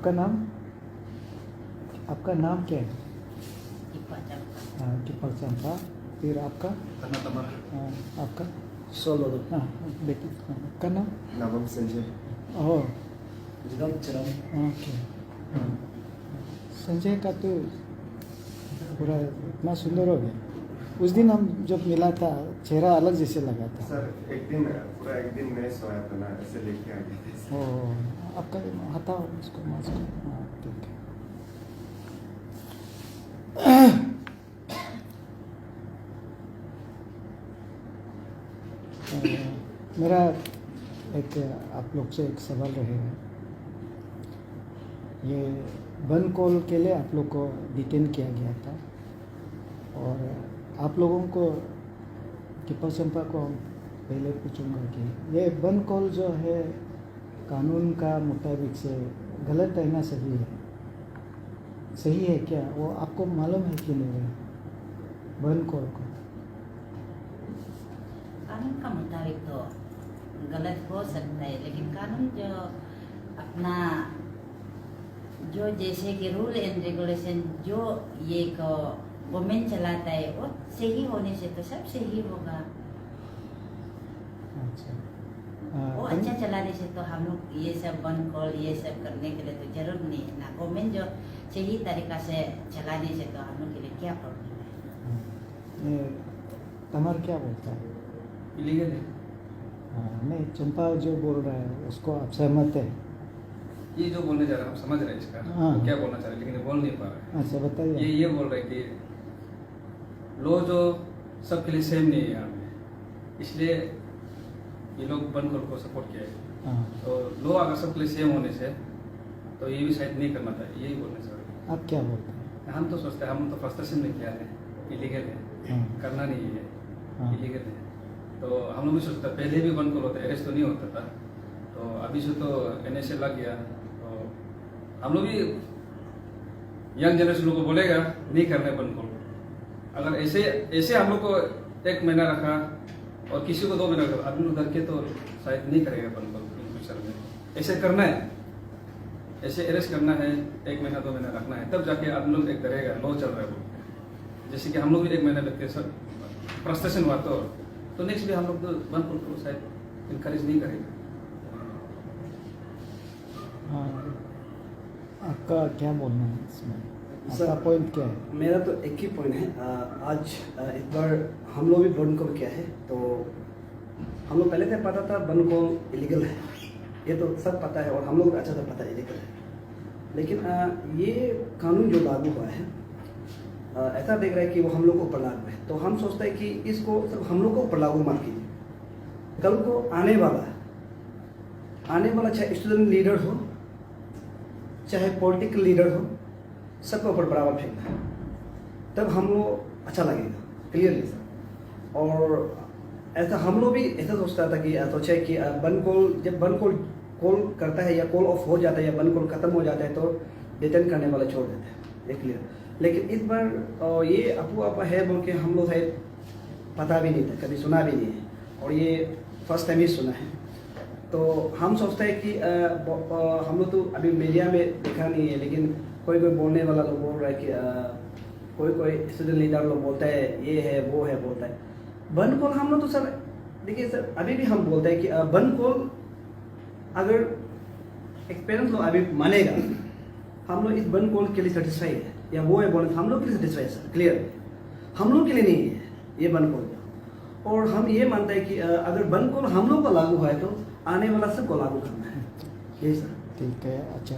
आपका नाम क्या है? टिप्पा चंपा। फिर आपका आपका सोलो बेटी आपका नाम? नामम संजय ओह जिदम चरम ओके। संजय का तो पूरा इतना सुंदर हो गया। उस दिन हम जब मिला था चेहरा अलग जैसे लगा था। सर एक दिन मैं सोया था ना, ऐसे लेके आ गए थे। ओह आपका हटाओ उसको मास्क। हाँ ठीक है। मेरा एक आप लोग से एक सवाल रहेगा। ये बन कॉल के लिए आप लोग को डिटेन किया गया था और आप लोगों को टिप्पा चंपा को पहले पूछूंगा कि ये बन कॉल जो है कानून का मुताबिक से गलत है ना सही है? सही है क्या वो आपको मालूम है कि नहीं? बन कॉल को कानून का मुताबिक तो गलत हो सकता है, लेकिन कानून जो अपना जो जैसे कि रूल एंड रेगुलेशन जो ये गवर्नमेंट चलाता है वो सही होने से तो सब सही होगा। अच्छा वो अच्छा चलाने से तो हम लोग ये सब वन कॉल ये सब करने के लिए तो जरूर नहीं है ना। गवर्नमेंट जो सही तरीका से चलाने से तो हम लोग के लिए क्या प्रॉब्लम है? तमर क्या बोलता है? इलीगल है। नहीं चंपा जो बोल रहा है उसको आप सहमत है? ये जो बोलने जा रहा है हम समझ रहे हैं इसका हाँ। वो क्या बोलना चाह रहे हैं, लेकिन ये बोल नहीं पा रहे हैं। अच्छा बताइए। ये बोल रहे हैं कि लो जो सबके लिए सेम नहीं है यहाँ पे, इसलिए ये लोग बन कॉल को सपोर्ट किया है। हाँ। तो लो अगर सबके लिए सेम होने से तो ये भी शायद नहीं करना चाहिए, यही बोलना चाह रहे हैं। आप क्या बोलते हैं? हम तो सोचते हैं, हम तो फ्रस्ट्रेशन में किया है, इलीगल है, हाँ। करना नहीं है, हाँ। इलीगल है। तो हम लोग भी सोचते हैं, पहले भी बन कॉल होता अरेस्ट तो नहीं होता था, तो अभी से तो NSA लग गया, तो हम लोग भी यंग जनरेशन लोग को बोलेगा नहीं करने बन कॉल। अगर ऐसे हम लोग को 1 महीना रखा और किसी को 2 महीना रखा, आदमी लोग डर के तो शायद नहीं करेगा बन कॉल फ्यूचर में। ऐसे करना है, ऐसे अरेस्ट करना है, 1 महीना 2 महीना रखना है, तब जाके आदमी लोग एक करेगा लो चल रहा है बोल के। जैसे कि हम लोग भी 1 महीना लगते सब फ्रस्ट्रेशन हुआ तो नेक्स्ट भी हम लोग तो बन कॉल को शायद इनकरेज नहीं करेगा। हाँ। आपका क्या बोलना है इसमें? सर, आपका पॉइंट क्या है? मेरा तो एक ही पॉइंट है। आज एक बार हम लोग भी बन कॉल किया है, तो हम लोग पहले से पता था बन कॉल इलीगल है, ये तो सब पता है और हम लोग को अच्छा से पता है इलीगल है। लेकिन ये कानून जो लागू हुआ है ऐसा देख रहा है कि वो हम लोग को ऊपर लागू है, तो हम सोचते हैं कि इसको सिर्फ हम लोग को ऊपर लागू मत कीजिए। कल को आने वाला चाहे स्टूडेंट लीडर हो चाहे पॉलिटिकल लीडर हो, सबके ऊपर बराबर फेंकना है, तब हम लोग अच्छा लगेगा क्लियरली सर। और ऐसा हम लोग भी ऐसा सोचता था कि सोचा कि जब बन कॉल करता है या कॉल ऑफ हो जाता है या बन कॉल खत्म हो जाता है तो रिटर्न करने वाला छोड़ देते हैं, ये क्लियर। लेकिन इस बार ये अफवाह है बोल के हम लोग शायद पता भी नहीं था, कभी सुना भी नहीं है, और ये फर्स्ट टाइम ही सुना है। तो हम सोचते हैं कि हम लोग तो अभी मीडिया में देखा नहीं है, लेकिन कोई बोलने वाला लोग बोल रहा है कि कोई स्टूडेंट लीडर लोग बोलता है ये है वो है बोलता है। बन कॉल हम लोग तो सर देखिए सर, अभी भी हम बोलते हैं कि बन कॉल अगर एक्सपीरियंस लोग अभी मानेगा, हम लोग इस बन कॉल के लिए सेटिस्फाई है या वो है बोले हम लोग के लिए सेटिस्फाई है सर, क्लियर। हम लोग के लिए नहीं है ये बन कॉल, और हम ये मानते हैं कि अगर बन कॉल हम लोग को लागू है तो आने वाला सबको लागू करना है, यही सर। ठीक है, अच्छा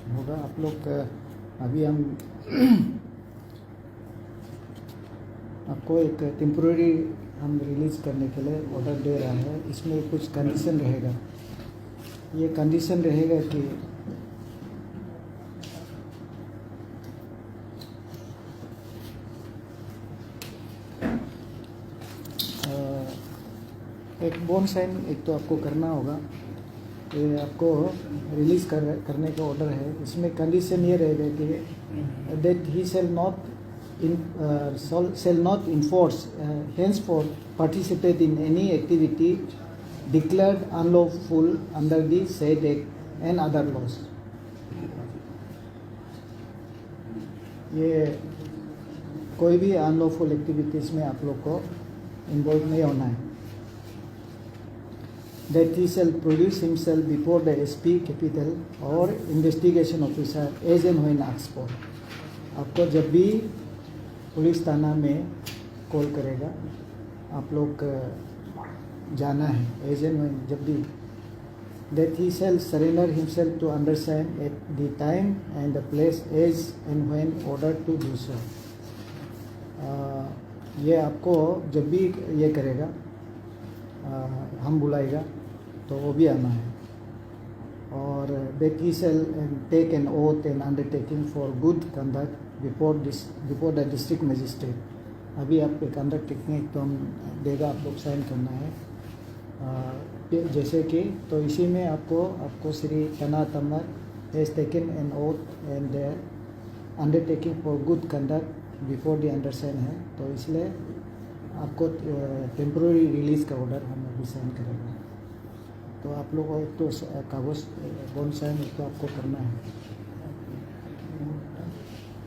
होगा। आप लोग अभी हम आपको एक टेम्पोररी हम रिलीज करने के लिए ऑर्डर दे रहा है। इसमें कुछ कंडीशन रहेगा। ये कंडीशन रहेगा कि एक बोन साइन एक तो आपको करना होगा। ये आपको रिलीज़ करने का ऑर्डर है। इसमें कंडीशन ये रहेगा कि that he shall not enforce henceforth participate in any activity declared unlawful under the said act and other laws. ये कोई भी अनलॉफुल एक्टिविटीज़ में आप लोग को इन्वॉल्व नहीं होना है। That he shall produce himself before the SP capital or investigation officer as and when asked for। आपको जब भी पुलिस थाना में कॉल करेगा आप लोग जाना है एज एंड when, जब भी। That he shall surrender himself to undersigned at the time and the place as and when ordered to do so। ये आपको जब भी ये करेगा हम बुलाएगा तो वो भी आना है। और that he shall take an oath and undertaking for good conduct before the district magistrate। अभी आप कंडक्ट टेक्निक तो हम देगा, आप लोग साइन करना है जैसे कि, तो इसी में आपको श्री तना तमर has taken N oath and undertaking for good conduct before the undersigned है, तो इसलिए आपको टेम्प्रोरी रिलीज़ का ऑर्डर हम अभी साइन करेंगे। तो आप लोगों को एक तो कागज़ बॉन्ड साइन उसको आपको करना है।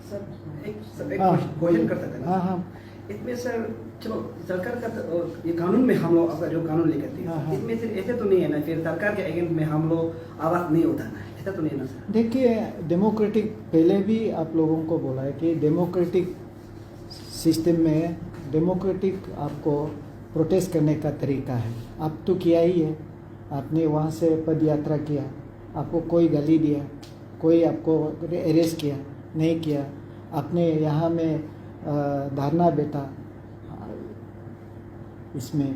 सर एक हाँ। क्वेश्चन करते थे ना। हाँ हाँ इसमें सर चलो सरकार का तो ये कानून में हम लोग अपना जो कानून लेकर थे हाँ, हाँ। इसमें सिर्फ ऐसे तो नहीं है ना, फिर सरकार के अगेंस्ट में हम लोग आवाज़ नहीं उठाना है, ऐसा तो नहीं है ना सर। देखिए डेमोक्रेटिक, पहले भी आप लोगों को बोला है कि डेमोक्रेटिक सिस्टम में डेमोक्रेटिक आपको प्रोटेस्ट करने का तरीका है। आप तो किया ही है, आपने वहाँ से पद यात्रा किया, आपको कोई गाली दिया, कोई आपको अरेस्ट किया नहीं किया, आपने यहाँ में धरना बैठा इसमें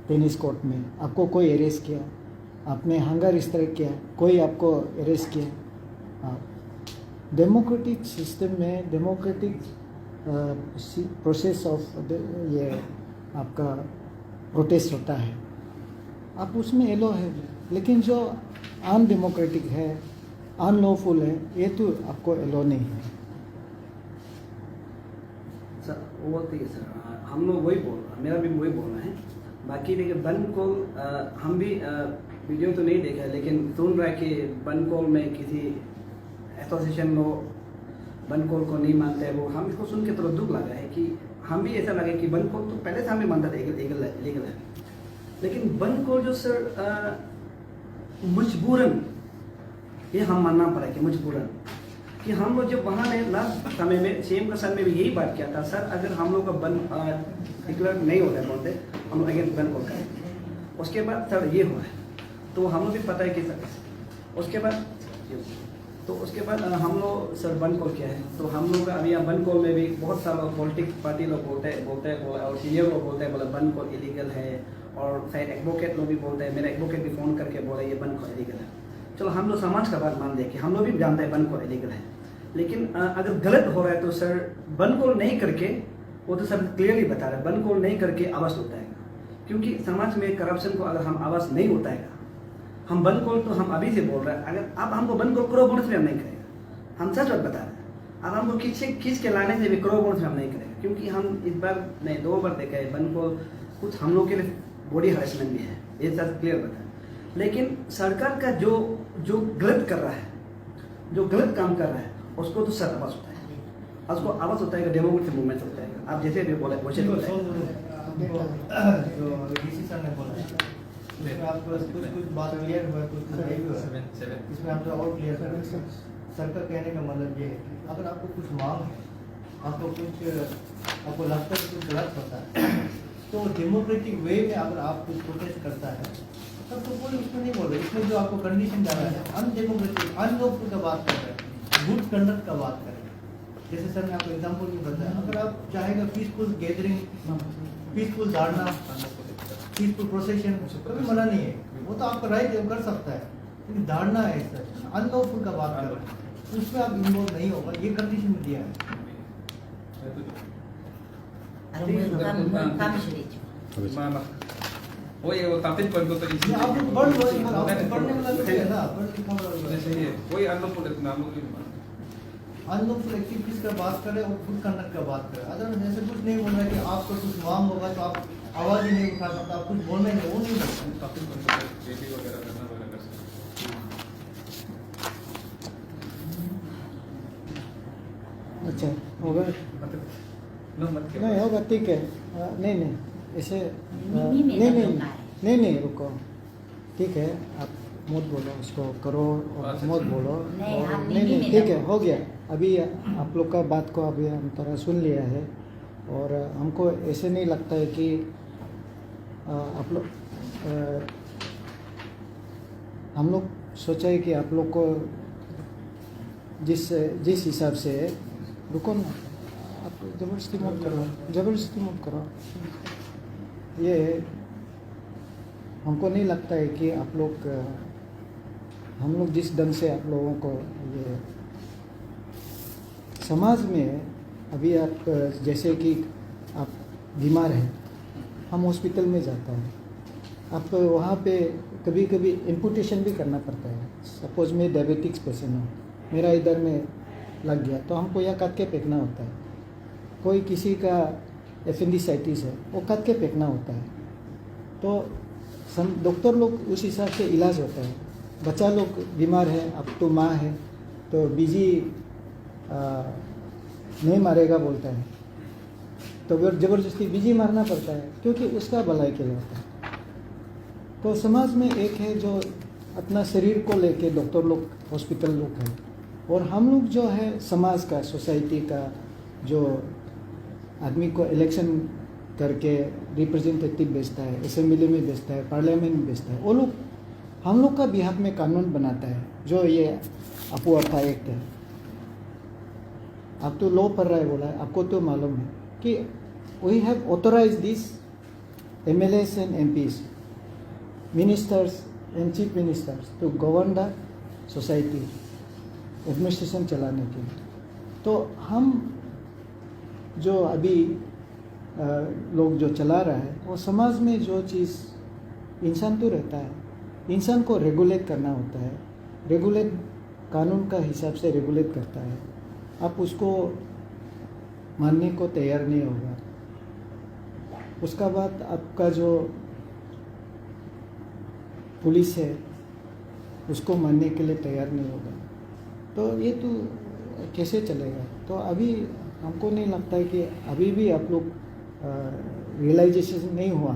टेनिस कोर्ट में, आपको कोई अरेस्ट किया, आपने हंगर स्ट्राइक किया, कोई आपको अरेस्ट किया। डेमोक्रेटिक सिस्टम में डेमोक्रेटिक प्रोसेस ऑफ ये आपका प्रोटेस्ट होता है, आप उसमें एलो है। लेकिन जो अनडेमोक्रेटिक है, अनलॉफुल है, ये तो आपको एलो नहीं है। सर वो तो सर हम लोग वही मेरा भी वही बोलना है। बाकी देखिए बन कॉल हम भी वीडियो तो नहीं देखा है, लेकिन सुन रहा है कि बन कॉल में किसी एसोसिएशन लोग बन कॉल को नहीं मानते हैं। वो हम इसको सुन के थोड़ा दुख लगा है कि हम भी ऐसा लगे कि बन कॉल तो पहले से हमें मानता था लीगल है, लेकिन बन कॉल जो सर मजबूरन ये हम मानना पड़ा कि मजबूरन कि हम लोग जब वहाँ ने लास्ट समय में सीएम का सर में भी यही बात किया था, सर अगर हम लोग का बन डिक्लेयर नहीं होता है बोलते हम लोग अगेंस्ट बन कॉल करें। उसके बाद सर ये हुआ है, तो हम लोग भी पता है कि सर उसके बाद हम लोग सर बन कॉल किया है। तो हम लोग का अभी यहाँ बन कॉल में भी बहुत सारा पॉलिटिक्स पार्टी लोग बोलते हैं और सीनियर लोग बोलते हैं बोला बन कॉल इलीगल है, और शायद एडवोकेट लोग भी बोलते हैं, मेरा एडवोकेट भी फ़ोन करके बोला ये बन कॉल इलीगल है। चलो हम लोग समाज का बात मान लें कि हम लोग भी जानते हैं बन कॉल इलीगल है, लेकिन अगर गलत हो रहा है तो सर बन कॉल नहीं करके, वो तो सर क्लियरली बता रहे हैं बन कॉल नहीं करके आवाज़ उठाएगा, क्योंकि समाज में करप्शन को अगर हम आवाज़ नहीं उठाएगा, हम बन कॉल तो हम अभी से बोल रहे हैं, अगर आप हमको बन कॉल करो बोनस में हम नहीं करेगा, हम सच बात बता रहे हैं। अब हमको खींच के लाने से भी करो बोनस में हम नहीं करेगा, क्योंकि हम इस बार नहीं 2 बार देखा है बन कॉल कुछ हम लोग के लिए बॉडी हरेसमेंट भी है, ये सर क्लियर बता। लेकिन सरकार का जो गलत कर रहा है, जो गलत काम कर रहा है, उसको तो सर आवाज़ उठाएगा, उसको आवाज़ उठाएगा, डेमोक्रेटिक मूवमेंट उठाएगा। आप जैसे भी बोले वैसे जो डीसी सर ने बोला इसमें आपको कुछ बात क्लियर हुआ, कुछ नहीं हुआ, इसमें आप और क्लियर करें। सर का कहने का मतलब ये है कि अगर आपको कुछ मांग है, आपको लगता है कि कुछ गलत होता है, तो डेमोक्रेटिक वे में अगर आप कुछ प्रोटेस्ट करता है तब तो कोई उसमें नहीं बोल रहे। इसमें जो आपको कंडीशन डाला है अनडेमोक्रेटिक अनलॉफुल का बात कर रहे हैं, गुड कंडक्ट का बात कर रहे हैं। जैसे सर ने आपको एग्जाम्पल भी बताया, अगर आप चाहेगा पीसफुल गैदरिंग, पीसफुल धारणा, पीसफुल प्रोसेशन, कभी मना नहीं है, वो तो आपका राइट है, कर सकता है, लेकिन धारणा है सर अनलॉफुल का बात कर रहे हैं, उसमें आप इन्वॉल्व नहीं होगा, ये कंडीशन में दिया है। kami sudah वो ये वो तापित पर तो ये आप लोग पढ़ लो, पढ़ने वाला भी है ना, पढ़ लिखा वाला भी है। सही है, कोई अनलॉफुल है नाम लोग अनलॉफुल एक्टिविटीज का बात करें और फुल कंडक्ट का बात करें। अदर ऐसे कुछ नहीं बोल रहा है कि आपको कुछ मांग होगा तो आप आवाज़ ही नहीं उठा सकते, आप कुछ बोलना ही नहीं, वो नहीं बोलते। तापित पर तो बेटी वगैरह करना वगैरह कर सकते अच्छा होगा, मत नहीं होगा, ठीक है। नहीं नहीं ऐसे मिनी में नहीं नहीं करना है। नहीं नहीं रुको, ठीक है आप मत बोलो उसको करो और अच्छा, मत अच्छा। बोलो। नहीं, और हम नहीं मिनी नहीं में ठीक है करो। हो गया। अभी आप लोग का बात को अभी हम थोड़ा सुन लिया है और हमको ऐसे नहीं लगता है कि आप लोग हम लोग सोचा है कि आप लोग को जिस जिस हिसाब से, रुको ना आप ज़बरदस्ती मत करो, ज़बरदस्ती मत करो। ये हमको नहीं लगता है कि आप लोग हम लोग जिस ढंग से आप लोगों को ये समाज में अभी आप जैसे कि आप बीमार हैं, हम हॉस्पिटल में जाता है, आप वहाँ पे कभी कभी इम्पुटेशन भी करना पड़ता है। सपोज मैं डायबिटिक्स पेशेंट हूँ, मेरा इधर में लग गया तो हमको यह काट के फेंकना होता है। कोई किसी का एपेंडिसाइटिस है, वो काट के फेंकना होता है। तो डॉक्टर लोग उस हिसाब से इलाज होता है। बच्चा लोग बीमार है, अब तो माँ है तो बीजी नहीं मारेगा बोलता है, तो फिर ज़बरदस्ती बीजी मारना पड़ता है क्योंकि उसका भलाई के लिए होता है। तो समाज में एक है जो अपना शरीर को लेके डॉक्टर लोग, हॉस्पिटल लोग हैं, और हम लोग जो है समाज का, सोसाइटी का, जो आदमी को इलेक्शन करके रिप्रेजेंटेटिव भेजता है, असेंबली में भेजता है, पार्लियामेंट में भेजता है, वो लोग हम लोग का बिहाफ में कानून बनाता है जो ये अपुआफा एक्ट है। आप तो लॉ पढ़ रहा है बोला है, आपको तो मालूम है कि we have authorise this MLAs and MPs, ministers and chief ministers to govern the society, administration चलाने के लिए। तो हम जो अभी लोग जो चला रहा है वो समाज में जो चीज़, इंसान तो रहता है, इंसान को रेगुलेट करना होता है, रेगुलेट कानून का हिसाब से रेगुलेट करता है। आप उसको मानने को तैयार नहीं होगा, उसका बाद आपका जो पुलिस है उसको मानने के लिए तैयार नहीं होगा, तो ये तो कैसे चलेगा। तो अभी हमको नहीं लगता है कि अभी भी आप लोग रियलाइजेशन नहीं हुआ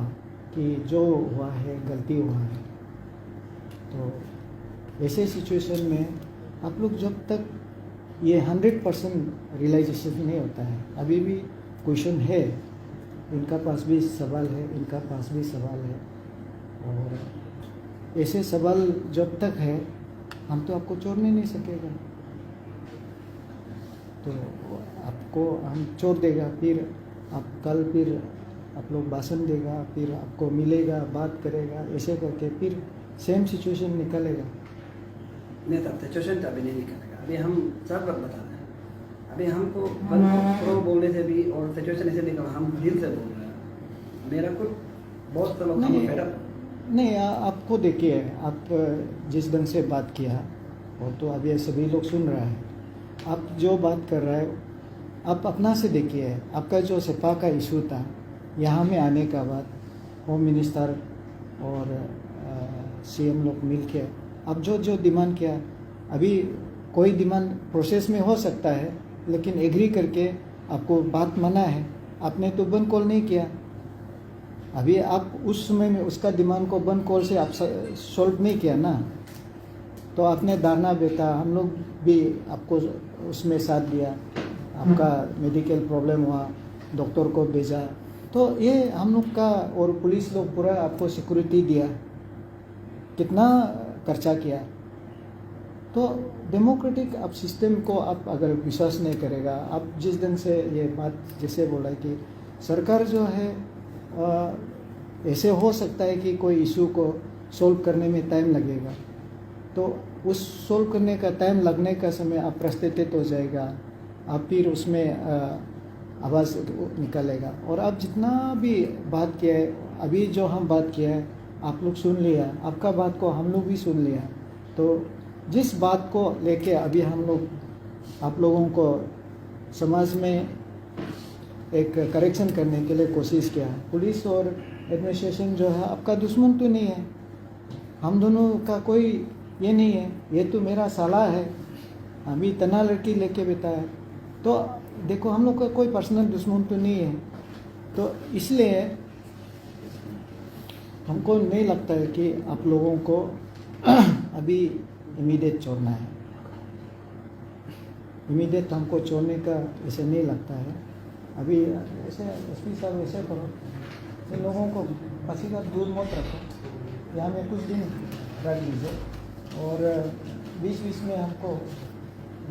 कि जो हुआ है गलती हुआ है। तो ऐसे सिचुएशन में आप लोग जब तक ये 100% रियलाइजेशन नहीं होता है, अभी भी क्वेश्चन है, इनका पास भी सवाल है, इनका पास भी सवाल है, और ऐसे सवाल जब तक है हम तो आपको छोड़ने नहीं सकेगा। तो आपको हम छोड़ देगा, फिर आप कल फिर आप लोग भाषण देगा, फिर आपको मिलेगा, बात करेगा, ऐसे करके फिर सेम सिचुएशन निकलेगा। नहीं तब सिचुएशन तो अभी नहीं निकलेगा। अभी हम सब बात बता रहे हैं। अभी हमको प्रो बोलने से भी और सिचुएशन ऐसे निकल, हम दिल से बोल रहे हैं। मेरा कुछ बहुत लोग नहीं, फेडअप नहीं आपको देखिए, आप जिस ढंग से बात किया वो तो अभी सभी लोग सुन रहा है। आप जो बात कर रहे हैं आप अपना से देखिए, आपका जो सपा का इशू था, यहाँ में आने का बाद होम मिनिस्टर और CM लोग मिल के अब जो जो डिमांड किया, अभी कोई डिमांड प्रोसेस में हो सकता है लेकिन एग्री करके आपको बात माना है, आपने तो बंद कॉल नहीं किया। अभी आप उस समय में उसका डिमांड को बंद कॉल से आप सॉल्व नहीं किया ना, तो आपने दाना बेटा, हम लोग भी आपको उसमें साथ दिया, आपका मेडिकल प्रॉब्लम हुआ, डॉक्टर को भेजा, तो ये हम लोग का, और पुलिस लोग पूरा आपको सिक्योरिटी दिया, कितना खर्चा किया। तो डेमोक्रेटिक आप सिस्टम को आप अगर विश्वास नहीं करेगा, आप जिस ढंग से ये बात जैसे बोला कि सरकार जो है ऐसे हो सकता है कि कोई इशू को सॉल्व करने में टाइम लगेगा, तो उस सॉल्व करने का टाइम लगने का समय आप फ्रस्ट्रेटेड हो जाएगा, आप फिर उसमें आवाज़ निकलेगा। और आप जितना भी बात किया है, अभी जो हम बात किया है आप लोग सुन लिया, आपका बात को हम लोग भी सुन लिया। तो जिस बात को लेके अभी हम लोग आप लोगों को समाज में एक करेक्शन करने के लिए कोशिश किया, पुलिस और एडमिनिस्ट्रेशन जो है आपका दुश्मन तो नहीं है, हम दोनों का कोई ये नहीं है, ये तो मेरा साला है, अभी तना लड़की लेके बैठा है। तो देखो हम लोग का कोई पर्सनल दुश्मन तो नहीं है, तो इसलिए हमको नहीं लगता है कि आप लोगों को अभी इमीडिएट छोड़ना है। इमीडिएट हमको छोड़ने का ऐसे नहीं लगता है। अभी ऐसे एसपी साहब ऐसे करो, इन लोगों को पासीघाट दूर मत रखो, यहाँ में कुछ दिन रख लीजिए और बीच बीच में हमको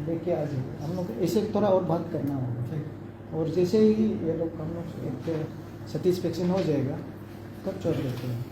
लेके आ जाइए। हम लोग ऐसे थोड़ा और बात करना होगा, और जैसे ही ये लोग हम लोग एक सेटिस्फेक्शन हो जाएगा तब छोड़ देते हैं।